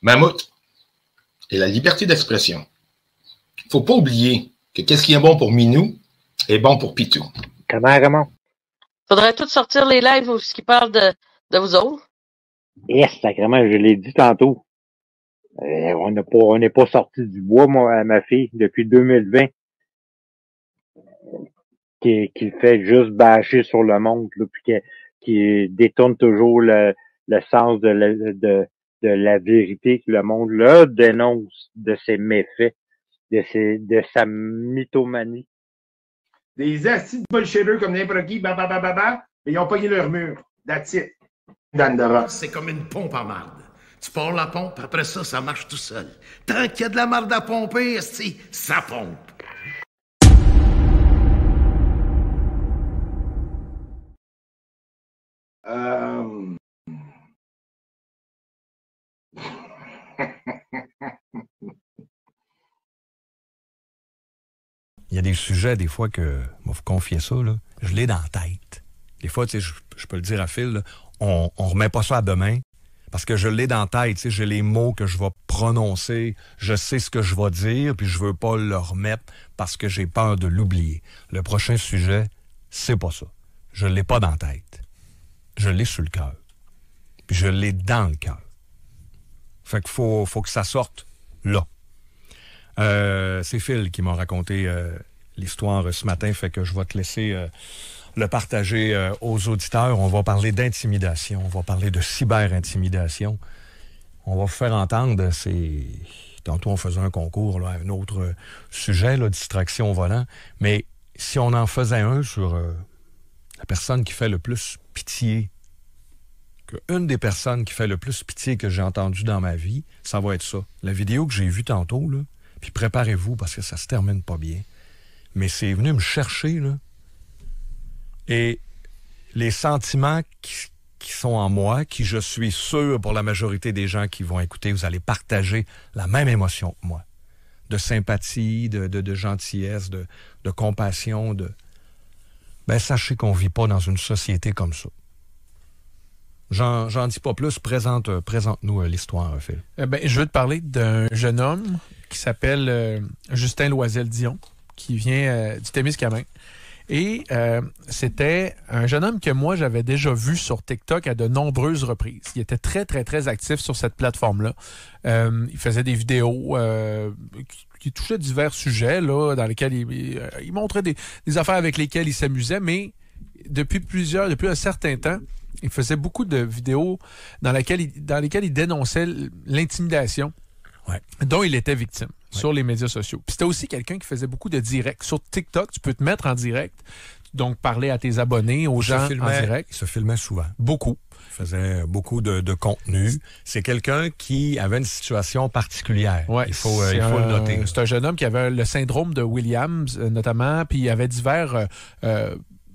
Mammouth et la liberté d'expression. Il ne faut pas oublier que qu'est-ce qui est bon pour Minou est bon pour Pitou. Comment? Faudrait tout sortir les lives où ce qui parle de vous autres. Yes, sacrément, je l'ai dit tantôt. On n'est pas sorti du bois, moi, ma fille, depuis 2020. Qu'il fait juste bâcher sur le monde, là, puis qui détourne toujours le sens de la vérité, que le monde là dénonce de ses méfaits, de sa mythomanie. Des assis de bullshitters comme n'importe qui, et ils ont pogné leur mur. That's it. Dandara. C'est comme une pompe à marde. Tu pars la pompe, après ça marche tout seul. Tant qu'il y a de la marde à pomper, ça pompe. Il y a des sujets, des fois, que, moi, vous confiez ça, là, je l'ai dans la tête. Des fois, tu sais, je peux le dire à Phil, là, on remet pas ça à demain, parce que je l'ai dans la tête, tu sais, j'ai les mots que je vais prononcer, je sais ce que je vais dire, puis je veux pas le remettre parce que j'ai peur de l'oublier. Le prochain sujet, c'est pas ça. Je l'ai pas dans la tête. Je l'ai sur le cœur. Puis je l'ai dans le cœur. Fait qu'il faut que ça sorte là. C'est Phil qui m'a raconté l'histoire ce matin, fait que je vais te laisser le partager aux auditeurs. On va parler d'intimidation, on va parler de cyber-intimidation. On va vous faire entendre, tantôt on faisait un concours, là, un autre sujet, là, distraction au volant, mais si on en faisait un sur la personne qui fait le plus pitié, une des personnes qui fait le plus pitié que j'ai entendu dans ma vie, ça va être ça. La vidéo que j'ai vue tantôt, là, puis préparez-vous parce que ça se termine pas bien. Mais c'est venu me chercher, là. Et les sentiments qui sont en moi, qui je suis sûr pour la majorité des gens qui vont écouter, vous allez partager la même émotion que moi. De sympathie, de gentillesse, de compassion, Ben, sachez qu'on vit pas dans une société comme ça. J'en dis pas plus. Présente-nous l'histoire, Phil. Je veux te parler d'un jeune homme qui s'appelle Justin Loisel-Dion, qui vient du Témiscamingue. Et c'était un jeune homme que moi, j'avais déjà vu sur TikTok à de nombreuses reprises. Il était très, très, très actif sur cette plateforme-là. Il faisait des vidéos qui touchaient divers sujets, là, dans lesquels il montrait des affaires avec lesquelles il s'amusait, mais depuis un certain temps, il faisait beaucoup de vidéos dans lesquelles il dénonçait l'intimidation dont il était victime sur les médias sociaux. Puis c'était aussi quelqu'un qui faisait beaucoup de directs. Sur TikTok, tu peux te mettre en direct, donc parler à tes abonnés, aux gens en direct. Il se filmait souvent. Beaucoup. Il faisait beaucoup de contenu. C'est quelqu'un qui avait une situation particulière. Ouais, il faut le noter. C'est un jeune homme qui avait le syndrome de Williams, notamment, puis il avait divers...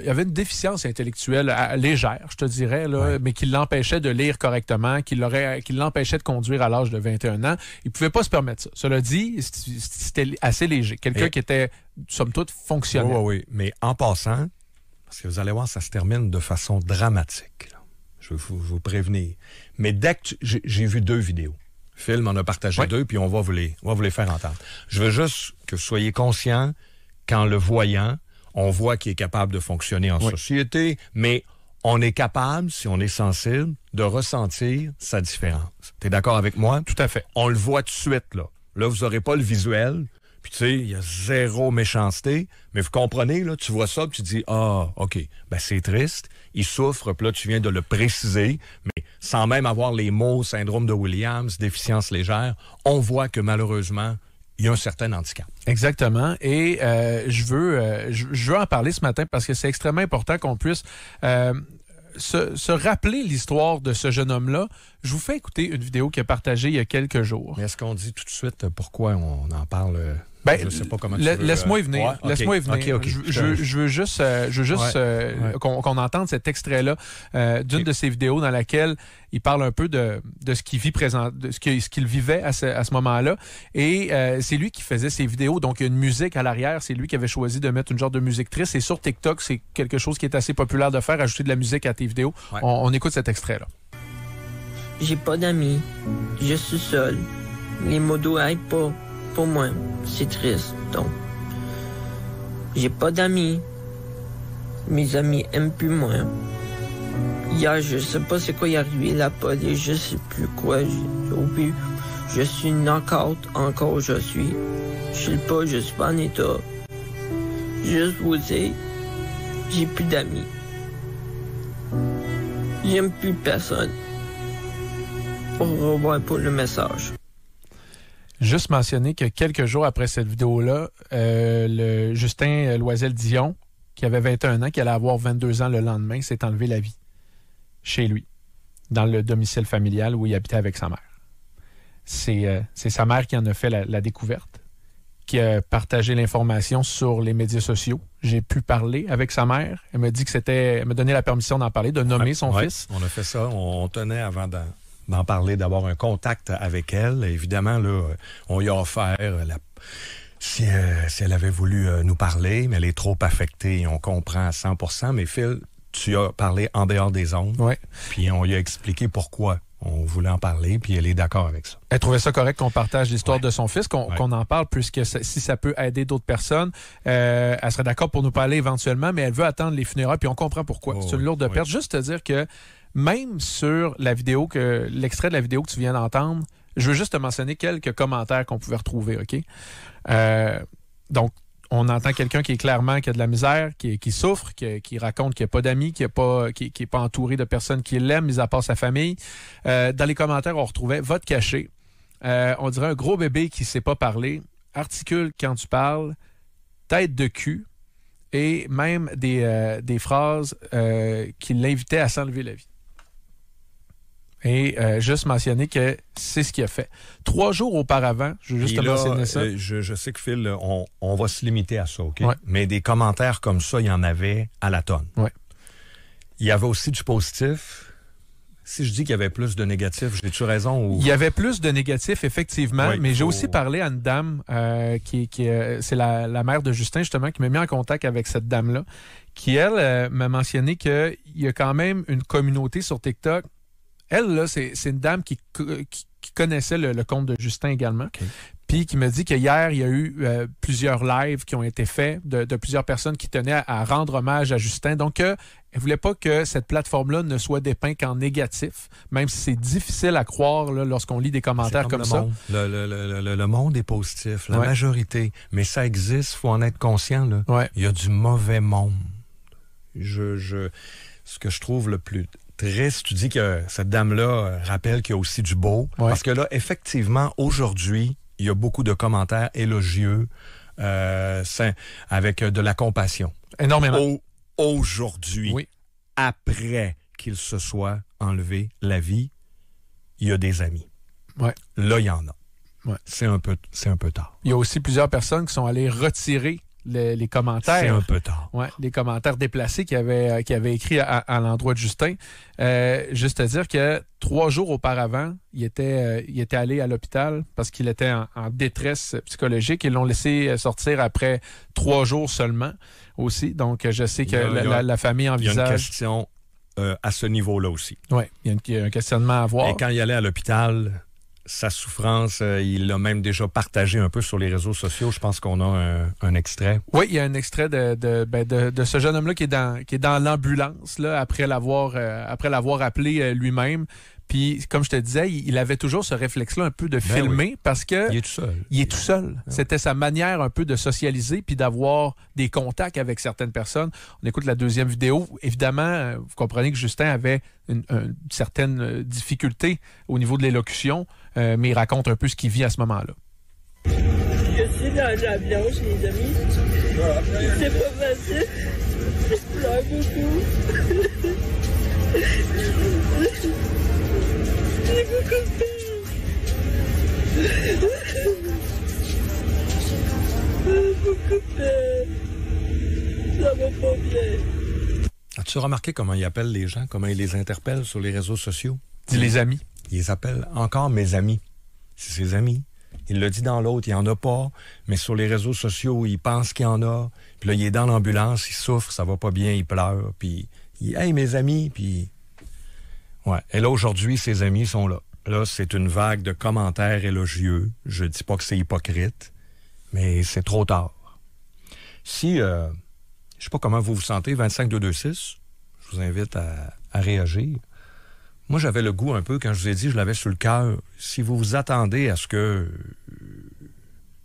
il avait une déficience intellectuelle légère, je te dirais, là, mais qui l'empêchait de lire correctement, qui l'empêchait de conduire à l'âge de 21 ans. Il ne pouvait pas se permettre ça. Cela dit, c'était assez léger. Quelqu'un qui était, somme toute, fonctionnel. Oui. Mais en passant, parce que vous allez voir, ça se termine de façon dramatique. Là. Je veux vous prévenir. Mais dès que j'ai vu 2 vidéos, Phil m'en a partagé 2, puis on va vous les faire entendre. Je veux juste que vous soyez conscients qu'en le voyant, on voit qu'il est capable de fonctionner en société, mais on est capable, si on est sensible, de ressentir sa différence. T'es d'accord avec moi? Tout à fait. On le voit tout de suite, là. Là, vous n'aurez pas le visuel, puis tu sais, il y a zéro méchanceté, mais vous comprenez, là, tu vois ça, puis tu dis, OK, ben c'est triste, il souffre, puis là, tu viens de le préciser, mais sans même avoir les mots syndrome de Williams, déficience légère, on voit que malheureusement, il y a un certain handicap. Exactement. Et je veux en parler ce matin parce que c'est extrêmement important qu'on puisse se rappeler l'histoire de ce jeune homme-là. Je vous fais écouter une vidéo qu'il a partagée il y a quelques jours. Mais est-ce qu'on dit tout de suite pourquoi on en parle? Je ne sais pas comment laisse-moi y venir. Ouais? Laisse-moi y venir. Okay. Je veux juste qu'on entende cet extrait-là d'une de ses vidéos dans laquelle il parle un peu de ce qu'il vit de ce qu'il vivait à ce moment-là. Et c'est lui qui faisait ses vidéos. Donc, il y a une musique à l'arrière. C'est lui qui avait choisi de mettre une genre de musique triste. Et sur TikTok, c'est quelque chose qui est assez populaire de faire, ajouter de la musique à tes vidéos. On écoute cet extrait-là. J'ai pas d'amis. Je suis seul. Les modos aident pas pour moi. C'est triste, donc. J'ai pas d'amis. Mes amis aiment plus moi. Hier, je sais pas c'est quoi y arrivé, la police, je sais plus quoi, j'ai oublié. Je suis knock-out, encore je suis. Je suis pas, je suis pas en état. Juste vous dire, j'ai plus d'amis. J'aime plus personne. Au revoir pour le message. Juste mentionner que quelques jours après cette vidéo-là, le Justin Loisel-Dion, qui avait 21 ans, qui allait avoir 22 ans le lendemain, s'est enlevé la vie chez lui, dans le domicile familial où il habitait avec sa mère. C'est sa mère qui en a fait la découverte, qui a partagé l'information sur les médias sociaux. J'ai pu parler avec sa mère. Elle m'a dit que elle m'a donné la permission d'en parler, de nommer son fils. On a fait ça. On tenait avant d'en parler, d'avoir un contact avec elle. Évidemment, là, on lui a offert si elle avait voulu nous parler, mais elle est trop affectée. On comprend à 100%. Mais Phil, tu as parlé en dehors des ondes. Oui. Puis on lui a expliqué pourquoi on voulait en parler, puis elle est d'accord avec ça. Elle trouvait ça correct qu'on partage l'histoire de son fils, qu'on en parle, puisque si ça peut aider d'autres personnes, elle serait d'accord pour nous parler éventuellement, mais elle veut attendre les funérailles, puis on comprend pourquoi. C'est une lourde perte. Juste te dire que même sur la vidéo, l'extrait de la vidéo que tu viens d'entendre, je veux juste te mentionner quelques commentaires qu'on pouvait retrouver, OK? Donc, on entend quelqu'un qui a de la misère, qui souffre, qui raconte qu'il n'a pas d'amis, qui n'est pas entouré de personnes qui l'aiment, mis à part sa famille. Dans les commentaires, on retrouvait « Va te cacher ». On dirait un gros bébé qui ne sait pas parler, articule quand tu parles, tête de cul, et même des phrases qui l'invitaient à s'enlever la vie. Et juste mentionner que c'est ce qu'il a fait. 3 jours auparavant, je veux juste te mentionner ça. Je sais que Phil, on va se limiter à ça, OK? Ouais. Mais des commentaires comme ça, il y en avait à la tonne. Ouais. Il y avait aussi du positif. Si je dis qu'il y avait plus de négatifs, j'ai-tu raison? Ou... Il y avait plus de négatifs, effectivement, ouais, mais j'ai aussi parlé à une dame c'est la mère de Justin, justement, qui m'a mis en contact avec cette dame-là, qui, elle, m'a mentionné qu'il y a quand même une communauté sur TikTok. Elle, là, c'est une dame qui connaissait le compte de Justin également. Okay. Puis qui me dit qu'hier, il y a eu plusieurs lives qui ont été faits de plusieurs personnes qui tenaient à rendre hommage à Justin. Donc, elle voulait pas que cette plateforme-là ne soit dépeinte qu'en négatif, même si c'est difficile à croire là, lorsqu'on lit des commentaires comme ça. Le monde est positif, la ouais. majorité. Mais ça existe, il faut en être conscient. Là. Ouais. Il y a du mauvais monde. Ce que je trouve le plus triste, tu dis que cette dame-là rappelle qu'il y a aussi du beau. Ouais. Parce que là, effectivement, aujourd'hui, il y a beaucoup de commentaires élogieux avec de la compassion. Énormément. Aujourd'hui, oui. Après qu'il se soit enlevé la vie, il y a des amis. Ouais. Là, il y en a. Ouais. C'est un peu tard. Il y a aussi plusieurs personnes qui sont allées retirer les commentaires. C'est un peu tard. Ouais, les commentaires déplacés qu'il avait écrit à l'endroit de Justin. Juste à dire que 3 jours auparavant, il était allé à l'hôpital parce qu'il était en détresse psychologique. Ils l'ont laissé sortir après 3 jours seulement aussi. Donc, je sais que la famille envisage... Il y a une question à ce niveau-là aussi. Oui, il y a un questionnement à avoir. Et quand il allait à l'hôpital... Sa souffrance, il l'a même déjà partagé un peu sur les réseaux sociaux. Je pense qu'on a un extrait. Oui, il y a un extrait de ce jeune homme-là qui est dans l'ambulance là, après l'avoir appelé lui-même. Puis, comme je te disais, il avait toujours ce réflexe-là un peu de filmer oui. Parce que... Il est tout seul. Il est tout seul. C'était sa manière un peu de socialiser puis d'avoir des contacts avec certaines personnes. On écoute la deuxième vidéo. Évidemment, vous comprenez que Justin avait une certaine difficulté au niveau de l'élocution, mais il raconte un peu ce qu'il vit à ce moment-là. Je suis dans l'avion chez les amis. C'est pas facile. Je pleure beaucoup. J'ai beaucoup de peine. Beaucoup de peine. Ça va pas bien. As-tu remarqué comment il appelle les gens, comment il les interpelle sur les réseaux sociaux? Dis les amis. Il les appelle encore mes amis. C'est ses amis. Il le dit dans l'autre, il n'y en a pas, mais sur les réseaux sociaux, il pense qu'il y en a. Puis là, il est dans l'ambulance, il souffre, ça va pas bien, il pleure, puis il « Hey, mes amis », puis Ouais. Et là, aujourd'hui, ses amis sont là. Là, c'est une vague de commentaires élogieux. Je dis pas que c'est hypocrite, mais c'est trop tard. Si, je sais pas comment vous vous sentez, 25226, je vous invite à réagir. Moi, j'avais le goût un peu, quand je vous ai dit, je l'avais sur le cœur. Si vous vous attendez à ce que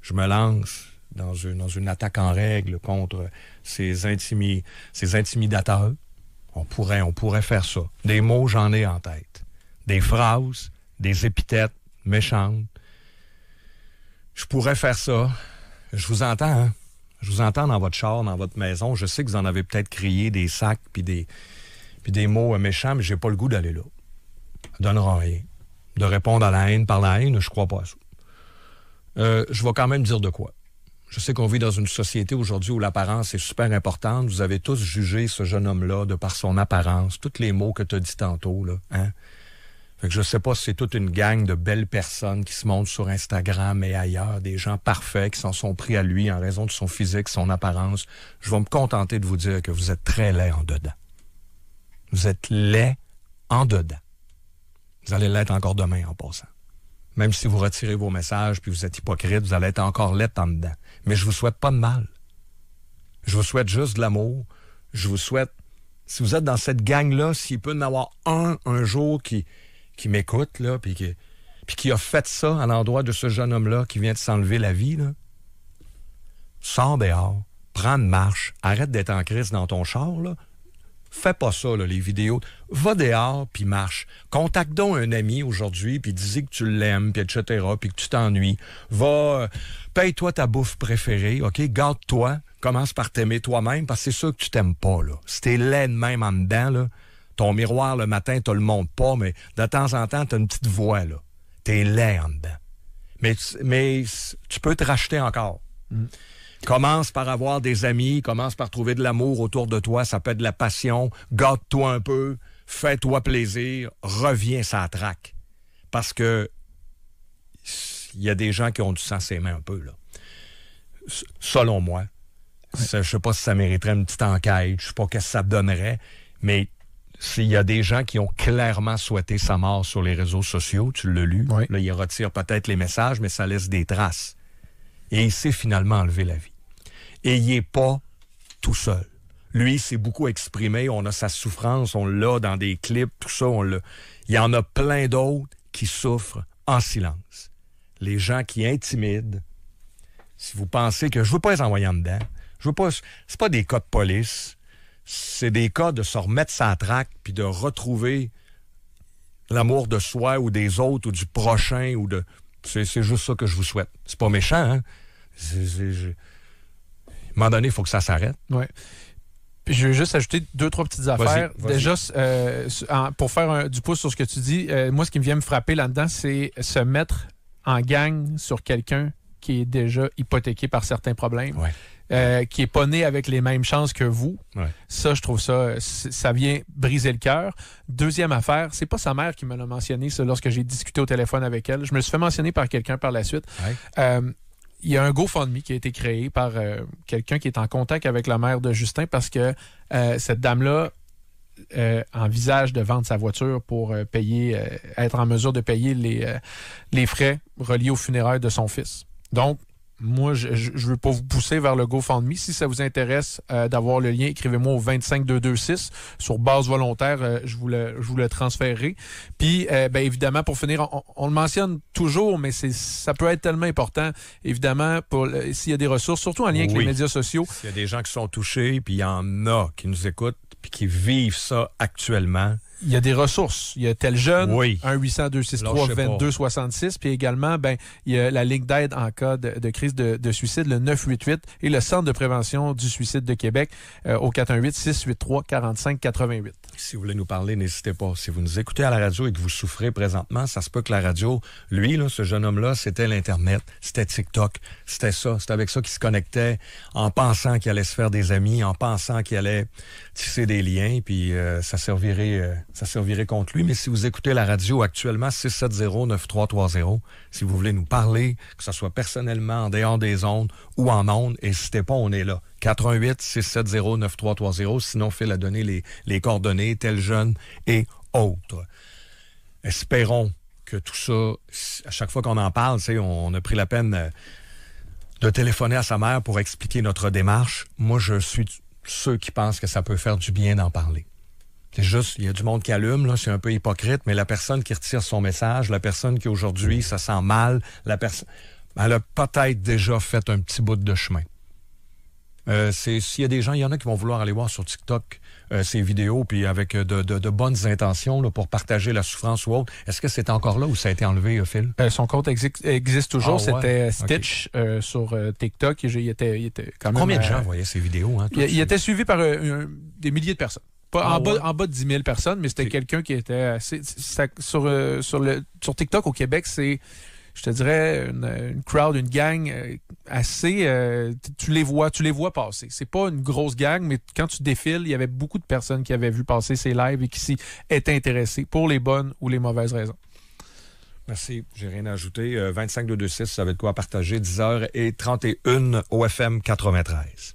je me lance dans une attaque en règle contre ces intimidateurs, on pourrait faire ça. Des mots, j'en ai en tête. Des phrases, des épithètes méchantes. Je pourrais faire ça. Je vous entends, hein? Je vous entends dans votre char, dans votre maison. Je sais que vous en avez peut-être crié des sacs puis des mots méchants, mais j'ai pas le goût d'aller là. Ça donnera rien. De répondre à la haine par la haine, je crois pas à ça. Je vais quand même dire de quoi. Je sais qu'on vit dans une société aujourd'hui où l'apparence est super importante. Vous avez tous jugé ce jeune homme-là de par son apparence, tous les mots que tu as dit tantôt, là, hein? Fait que je sais pas si c'est toute une gang de belles personnes qui se montrent sur Instagram et ailleurs, des gens parfaits qui s'en sont pris à lui en raison de son physique, son apparence. Je vais me contenter de vous dire que vous êtes très laid en dedans. Vous êtes laid en dedans. Vous allez l'être encore demain en passant. Même si vous retirez vos messages puis vous êtes hypocrite, vous allez être encore laid en dedans. Mais je vous souhaite pas de mal. Je vous souhaite juste de l'amour. Je vous souhaite, si vous êtes dans cette gang-là, s'il peut y en avoir un jour qui m'écoute, là, puis qui a fait ça à l'endroit de ce jeune homme-là qui vient de s'enlever la vie, là, sors dehors, prends une marche, arrête d'être en crise dans ton char, là. Fais pas ça, là, les vidéos. Va dehors, puis marche. Contacte donc un ami aujourd'hui, puis dis que tu l'aimes, puis etc., puis que tu t'ennuies. Va, paye-toi ta bouffe préférée, OK? Garde-toi. Commence par t'aimer toi-même, parce que c'est sûr que tu t'aimes pas, là. Si t'es laid de même en dedans, là, ton miroir, le matin, te le montre pas, mais de temps en temps, t'as une petite voix, là. T'es laid en dedans. Mais tu peux te racheter encore. Commence par avoir des amis, commence par trouver de l'amour autour de toi, ça peut être de la passion, garde-toi un peu, fais-toi plaisir, reviens ça traque. Parce que il y a des gens qui ont du sang ses mains un peu, là. Selon moi. Je sais pas si ça mériterait une petite enquête, je sais pas qu'est-ce que ça donnerait, mais s'il y a des gens qui ont clairement souhaité sa mort sur les réseaux sociaux, tu l'as lu, oui. Là, il retire peut-être les messages, mais ça laisse des traces. Et il s'est finalement enlevé la vie. Et il n'est pas tout seul. Lui, il s'est beaucoup exprimé, on a sa souffrance, on l'a dans des clips, tout ça, on l'a. Il y en a plein d'autres qui souffrent en silence. Les gens qui intimident, si vous pensez que je veux pas les envoyer en dedans, je veux pas, c'est pas des cas de police, c'est des cas de se remettre sa traque puis de retrouver l'amour de soi ou des autres ou du prochain ou de. C'est juste ça que je vous souhaite. C'est pas méchant, hein? À un moment donné, il faut que ça s'arrête. Oui. Puis je veux juste ajouter 2-3 petites affaires. Vas-y. Déjà, pour faire du pouce sur ce que tu dis, moi, ce qui me vient me frapper là-dedans, c'est se mettre en gang sur quelqu'un qui est déjà hypothéqué par certains problèmes, qui n'est pas né avec les mêmes chances que vous. Ouais. Ça, je trouve ça vient briser le cœur. Deuxième affaire, c'est pas sa mère qui me l'a mentionné, ça, lorsque j'ai discuté au téléphone avec elle. Je me suis fait mentionner par quelqu'un par la suite. Ouais. Il y a un GoFundMe qui a été créé par quelqu'un qui est en contact avec la mère de Justin parce que cette dame-là envisage de vendre sa voiture pour être en mesure de payer les frais reliés aux funérailles de son fils. Donc, moi, je ne veux pas vous pousser vers le GoFundMe. Si ça vous intéresse d'avoir le lien, écrivez-moi au 25226. Sur base volontaire, je vous le transférerai. Puis, évidemment, pour finir, on le mentionne toujours, mais ça peut être tellement important, évidemment, s'il y a des ressources, surtout en lien avec les médias sociaux. S'il y a des gens qui sont touchés, puis il y en a qui nous écoutent, puis qui vivent ça actuellement. Il y a des ressources. Il y a Tel Jeune, 1-800-263-2266. Puis également, il y a la ligne d'aide en cas de crise de suicide, le 988, et le Centre de prévention du suicide de Québec au 418-683-4588. Si vous voulez nous parler, n'hésitez pas. Si vous nous écoutez à la radio et que vous souffrez présentement, ça se peut que la radio, lui, là, ce jeune homme-là, c'était l'Internet, c'était TikTok, c'était ça. C'était avec ça qu'il se connectait en pensant qu'il allait se faire des amis, en pensant qu'il allait tisser des liens, puis ça servirait contre lui. Mais si vous écoutez la radio actuellement, 670-9330, si vous voulez nous parler, que ce soit personnellement, en dehors des ondes ou en ondes, n'hésitez pas, on est là. 418-670-9330. Sinon, Phil a donné les coordonnées, Tel Jeune et autres. Espérons que tout ça, à chaque fois qu'on en parle, on a pris la peine de téléphoner à sa mère pour expliquer notre démarche. Moi, je suis ceux qui pensent que ça peut faire du bien d'en parler. C'est juste, il y a du monde qui allume, là, c'est un peu hypocrite, mais la personne qui retire son message, la personne qui aujourd'hui se sent mal, elle a peut-être déjà fait un petit bout de chemin. S'il y a des gens, il y en a qui vont vouloir aller voir sur TikTok ces vidéos, puis avec de bonnes intentions là, pour partager la souffrance ou autre. Est-ce que c'est encore là ou ça a été enlevé, Phil? Son compte existe toujours. Ah, ouais? C'était Stitch sur TikTok. Il était quand même... Combien de gens voyaient ces vidéos? Hein, il était suivi par des milliers de personnes. Pas en bas de 10 000 personnes, mais c'était quelqu'un qui était assez... Sur TikTok, au Québec, c'est... Je te dirais une crowd, une gang assez... tu les vois passer. C'est pas une grosse gang, mais quand tu défiles, il y avait beaucoup de personnes qui avaient vu passer ces lives et qui s'y étaient intéressées pour les bonnes ou les mauvaises raisons. Merci. J'ai rien à ajouter. 25 226, ça va être quoi à partager. 10h31 au FM 93.